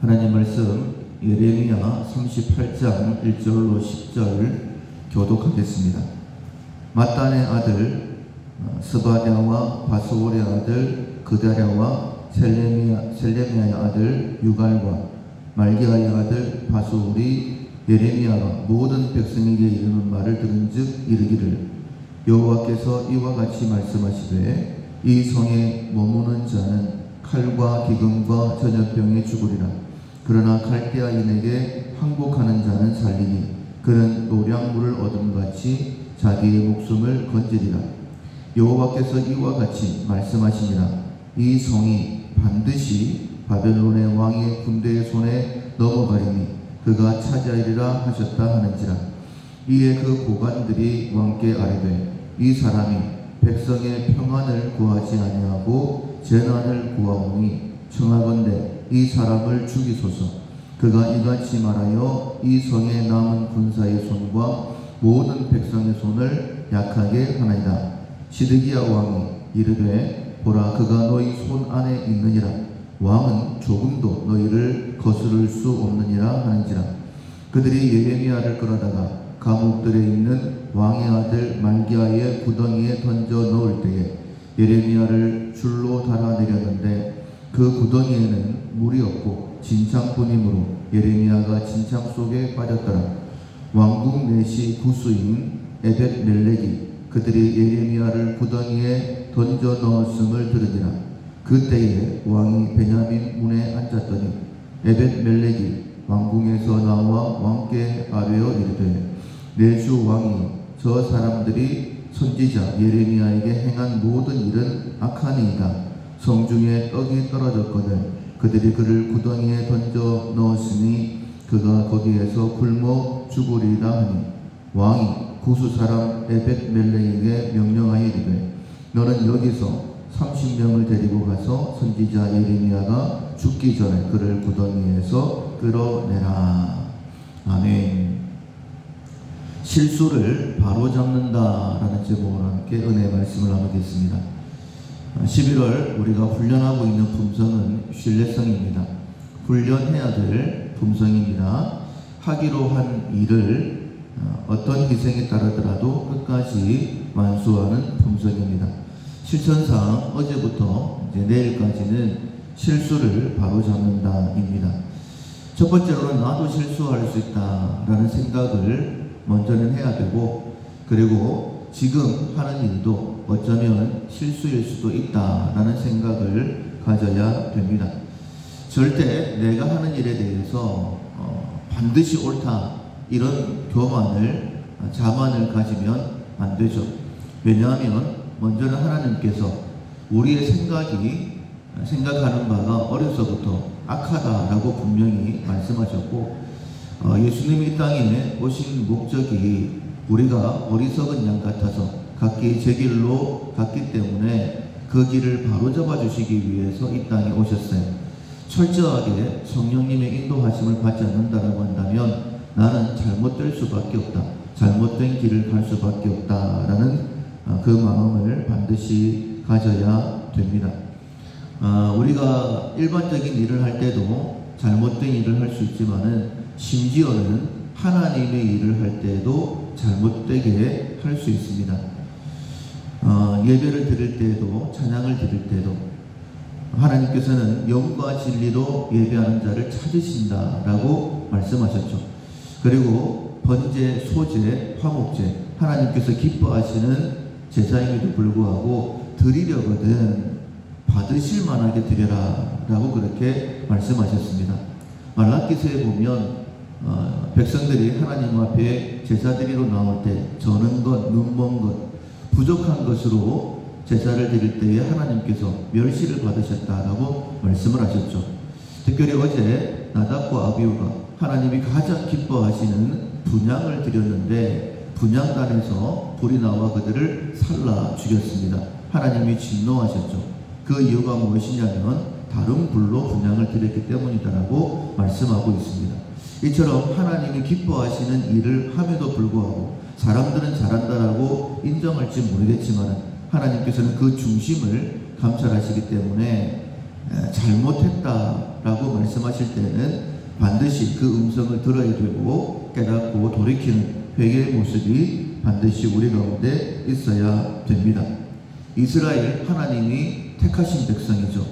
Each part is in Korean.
하나님 말씀 예레미야 38장 1절로 10절 교독하겠습니다. mattan의 아들 스바냐와 바스올의 아들 그다랴와 셀레미야의 아들 유갈과 말기야의 아들 바스올이 예레미야가 모든 백성에게 이르는 말을 들은즉 이르기를 여호와께서 이와 같이 말씀하시되 이 성에 머무는 자는 칼과 기근과 전염병에 죽으리라. 그러나 갈대아인에게 항복하는 자는 살리니 그는 노량물을 얻음같이 자기의 목숨을 건지리라. 여호와께서 이와 같이 말씀하시니라. 이 성이 반드시 바벨론의 왕의 군대의 손에 넘어가리니 그가 차지하리라 하셨다 하는지라. 이에 그 고관들이 왕께 아뢰되 이 사람이 백성의 평안을 구하지 아니하고 재난을 구하오니 청하건대 이 사람을 죽이소서. 그가 이같이 말하여 이 성에 남은 군사의 손과 모든 백성의 손을 약하게 하나이다. 시드기야 왕이 이르되 보라 그가 너희 손 안에 있느니라. 왕은 조금도 너희를 거스를 수 없느니라 하는지라. 그들이 예레미야를 끌어다가 감옥들에 있는 왕의 아들 말기야의 구덩이에 던져 넣을 때에 예레미야를 줄로 달아내렸는데 그 구덩이에는 물이 없고 진창뿐이므로 예레미야가 진창 속에 빠졌더라. 왕궁 내시 구수인 에벳멜렉이 그들이 예레미야를 구덩이에 던져 넣었음을 들으니라. 그때에 왕이 베냐민 문에 앉았더니 에벳멜렉이 왕궁에서 나와 왕께 아뢰어 이르되 내 주 왕이여 저 사람들이 선지자 예레미야에게 행한 모든 일은 악하니이다. 성중에 떡이 떨어졌거늘 그들이 그를 구덩이에 던져 넣었으니 그가 거기에서 굶어 죽으리라 하니 왕이 구수 사람 에벳멜렉에게 명령하여 이르되 너는 여기서 30명을 데리고 가서 선지자 예레미야가 죽기 전에 그를 구덩이에서 끌어내라. 아멘. 실수를 바로잡는다라는 제목으로 함께 은혜의 말씀을 나누겠습니다. 11월 우리가 훈련하고 있는 품성은 신뢰성입니다. 훈련해야 될 품성입니다. 하기로 한 일을 어떤 희생에 따르더라도 끝까지 완수하는 품성입니다. 실천상 어제부터 이제 내일까지는 실수를 바로잡는다입니다. 첫 번째로는 나도 실수할 수 있다라는 생각을 먼저는 해야 되고, 그리고 지금 하는 일도 어쩌면 실수일 수도 있다라는 생각을 가져야 됩니다. 절대 내가 하는 일에 대해서 반드시 옳다 이런 교만을 자만을 가지면 안 되죠. 왜냐하면 먼저는 하나님께서 우리의 생각하는 바가 어려서부터 악하다라고 분명히 말씀하셨고, 예수님이 이 땅에 오신 목적이 우리가 어리석은 양 같아서 각기 제 길로 갔기 때문에 그 길을 바로잡아 주시기 위해서 이 땅에 오셨어요. 철저하게 성령님의 인도하심을 받지 않는다라고 한다면 나는 잘못될 수밖에 없다, 잘못된 길을 갈 수밖에 없다라는 그 마음을 반드시 가져야 됩니다. 우리가 일반적인 일을 할 때도 잘못된 일을 할 수 있지만은 심지어는 하나님의 일을 할 때도 잘못되게 할 수 있습니다. 예배를 드릴 때도 찬양을 드릴 때도 하나님께서는 영과 진리로 예배하는 자를 찾으신다라고 말씀하셨죠. 그리고 번제, 소제, 화목제 하나님께서 기뻐하시는 제사임에도 불구하고 드리려거든 받으실 만하게 드려라 라고 그렇게 말씀하셨습니다. 말라기서에 보면 백성들이 하나님 앞에 제사 드리러 나올 때 저는 것, 눈먼 것, 부족한 것으로 제사를 드릴 때에 하나님께서 멸시를 받으셨다라고 말씀을 하셨죠. 특별히 어제 나답과 아비후가 하나님이 가장 기뻐하시는 분향을 드렸는데 분향단에서 불이 나와 그들을 살라 죽였습니다. 하나님이 진노하셨죠. 그 이유가 무엇이냐면 다른 불로 분향을 드렸기 때문이다라고 말씀하고 있습니다. 이처럼 하나님이 기뻐하시는 일을 함에도 불구하고 사람들은 잘한다라고 인정할지 모르겠지만 하나님께서는 그 중심을 감찰하시기 때문에 잘못했다 라고 말씀하실 때는 반드시 그 음성을 들어야 되고 깨닫고 돌이키는 회개의 모습이 반드시 우리 가운데 있어야 됩니다. 이스라엘 하나님이 택하신 백성이죠.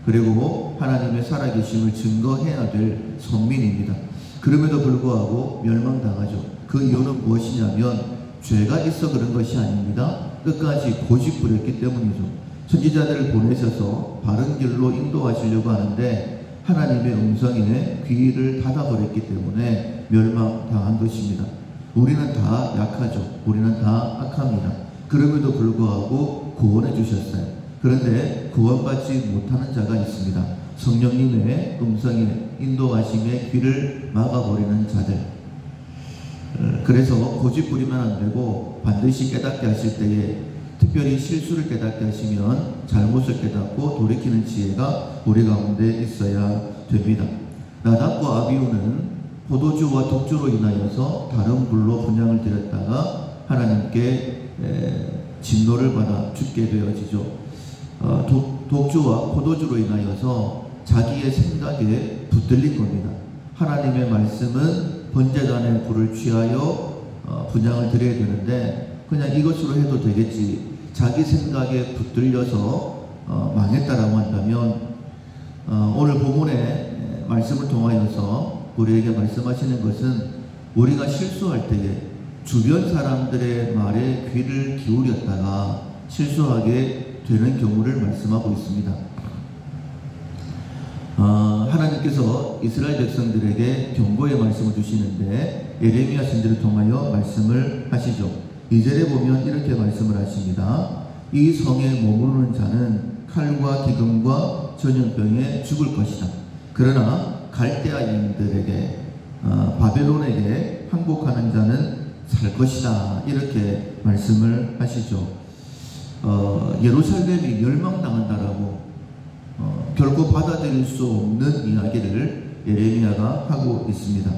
그리고 하나님의 살아계심을 증거해야 될 선민입니다. 그럼에도 불구하고 멸망당하죠. 그 이유는 무엇이냐면 죄가 있어 그런 것이 아닙니다. 끝까지 고집부렸기 때문이죠. 선지자들을 보내셔서 바른 길로 인도하시려고 하는데 하나님의 음성에 귀를 닫아버렸기 때문에 멸망당한 것입니다. 우리는 다 약하죠. 우리는 다 악합니다. 그럼에도 불구하고 구원해 주셨어요. 그런데 구원받지 못하는 자가 있습니다. 성령님의 음성에 인도하심에 귀를 막아버리는 자들. 그래서 고집부리면 안 되고 반드시 깨닫게 하실 때에 특별히 실수를 깨닫게 하시면 잘못을 깨닫고 돌이키는 지혜가 우리 가운데 있어야 됩니다. 나답과 아비후는 포도주와 독주로 인하여서 다른 불로 분향을 드렸다가 하나님께 진노를 받아 죽게 되어지죠. 독주와 포도주로 인하여서 자기의 생각에 붙들린 겁니다. 하나님의 말씀은 번제단의 불을 취하여 분향을 드려야 되는데 그냥 이것으로 해도 되겠지. 자기 생각에 붙들려서 망했다라고 한다면 오늘 본문의 말씀을 통하여서 우리에게 말씀하시는 것은 우리가 실수할 때에 주변 사람들의 말에 귀를 기울였다가 실수하게 되는 경우를 말씀하고 있습니다. 하나님께서 이스라엘 백성들에게 경고의 말씀을 주시는데 예레미야 선지자를 통하여 말씀을 하시죠. 2절에 보면 이렇게 말씀을 하십니다. 이 성에 머무르는 자는 칼과 기근과 전염병에 죽을 것이다. 그러나 갈대아인들에게 바벨론에게 항복하는 자는 살 것이다. 이렇게 말씀을 하시죠. 예루살렘이 멸망당한다라고 결코 받아들일 수 없는 이야기를 예레미야가 하고 있습니다.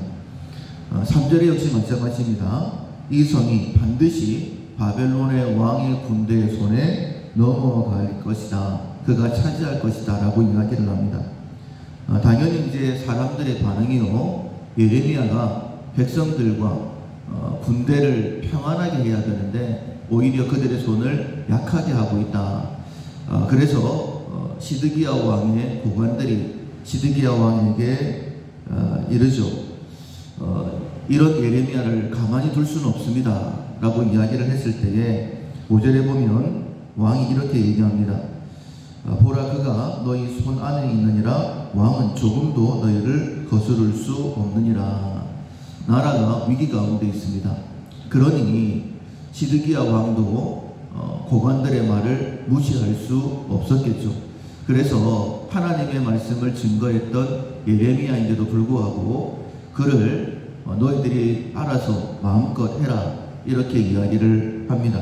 3절에 역시 마찬가지입니다. 이 성이 반드시 바벨론의 왕의 군대의 손에 넘어갈 것이다. 그가 차지할 것이다 라고 이야기를 합니다. 당연히 이제 사람들의 반응이요, 예레미야가 백성들과 군대를 평안하게 해야 되는데 오히려 그들의 손을 약하게 하고 있다. 그래서 시드기야 왕의 고관들이 시드기야 왕에게 이러죠. 이런 예레미야를 가만히 둘 수는 없습니다 라고 이야기를 했을 때에 5절에 보면 왕이 이렇게 얘기합니다. 보라, 그가 너희 손 안에 있느니라. 왕은 조금도 너희를 거스를 수 없느니라. 나라가 위기 가운데 있습니다. 그러니 시드기야 왕도 고관들의 말을 무시할 수 없었겠죠. 그래서 하나님의 말씀을 증거했던 예레미야인데도 불구하고 그를 너희들이 알아서 마음껏 해라 이렇게 이야기를 합니다.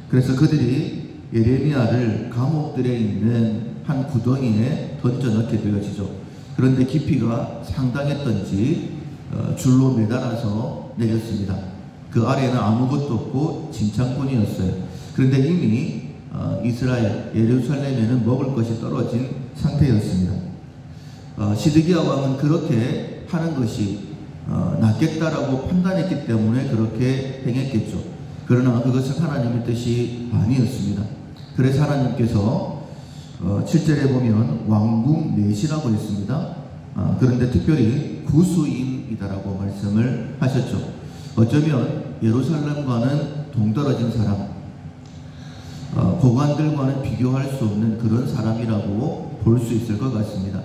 그래서 그들이 예레미야를 감옥들에 있는 한 구덩이에 던져 넣게 되어지죠. 그런데 깊이가 상당했던지 줄로 매달아서 내렸습니다. 그 아래에는 아무것도 없고 진창뿐이었어요. 그런데 이미 이스라엘 예루살렘에는 먹을 것이 떨어진 상태였습니다. 시드기야 왕은 그렇게 하는 것이 낫겠다라고 판단했기 때문에 그렇게 행했겠죠. 그러나 그것은 하나님의 뜻이 아니었습니다. 그래서 하나님께서 7절에 보면 왕궁 넷이라고 했습니다. 그런데 특별히 구수인이다라고 말씀을 하셨죠. 어쩌면 예루살렘과는 동떨어진 사람, 고관들과는 비교할 수 없는 그런 사람이라고 볼 수 있을 것 같습니다.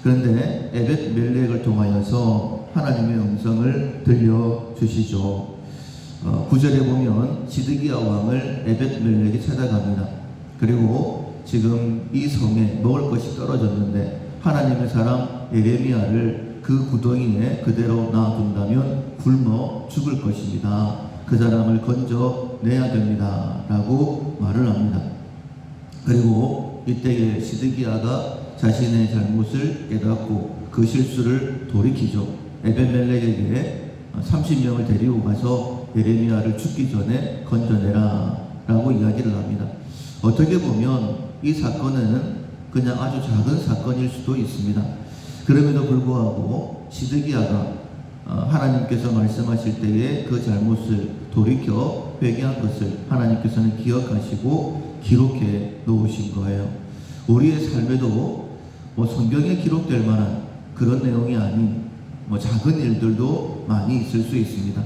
그런데 에벳 멜렉을 통하여서 하나님의 음성을 들려주시죠. 9절에 보면 시드기야 왕을 에벳 멜렉이 찾아갑니다. 그리고 지금 이 성에 먹을 것이 떨어졌는데 하나님의 사람 예레미야를 그 구덩이에 그대로 놔둔다면 굶어 죽을 것입니다. 그 사람을 건져내야 됩니다 라고 말을 합니다. 그리고 이때에 시드기야가 자신의 잘못을 깨닫고 그 실수를 돌이키죠. 에벳멜렉에게 30명을 데리고 가서 예레미야를 죽기 전에 건져내라 라고 이야기를 합니다. 어떻게 보면 이 사건은 그냥 아주 작은 사건일 수도 있습니다. 그럼에도 불구하고 시드기야가 하나님께서 말씀하실 때에 그 잘못을 돌이켜 회개한 것을 하나님께서는 기억하시고 기록해 놓으신 거예요. 우리의 삶에도 성경에 기록될 만한 그런 내용이 아닌 작은 일들도 많이 있을 수 있습니다.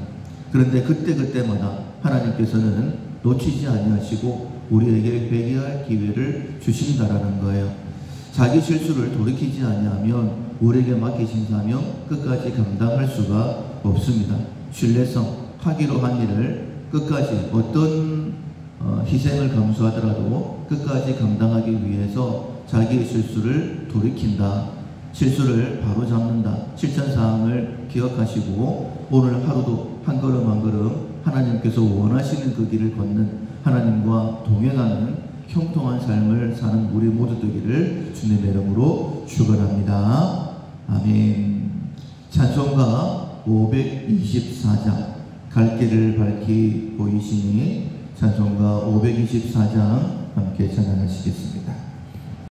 그런데 그때마다 하나님께서는 놓치지 아니하시고 우리에게 회개할 기회를 주신다라는 거예요. 자기 실수를 돌이키지 아니하면 우리에게 맡기신 사명 끝까지 감당할 수가 없습니다. 신뢰성, 하기로 한 일을 끝까지 어떤 희생을 감수하더라도 끝까지 감당하기 위해서 자기의 실수를 돌이킨다. 실수를 바로잡는다. 실천사항을 기억하시고 오늘 하루도 한 걸음 한 걸음 하나님께서 원하시는 그 길을 걷는 하나님과 동행하는 형통한 삶을 사는 우리 모두 되기를 주님의 이름으로 축원합니다. 아멘. 찬송가 524장 갈 길을 밝히 보이시니 찬송가 524장 함께 찬양하시겠습니다.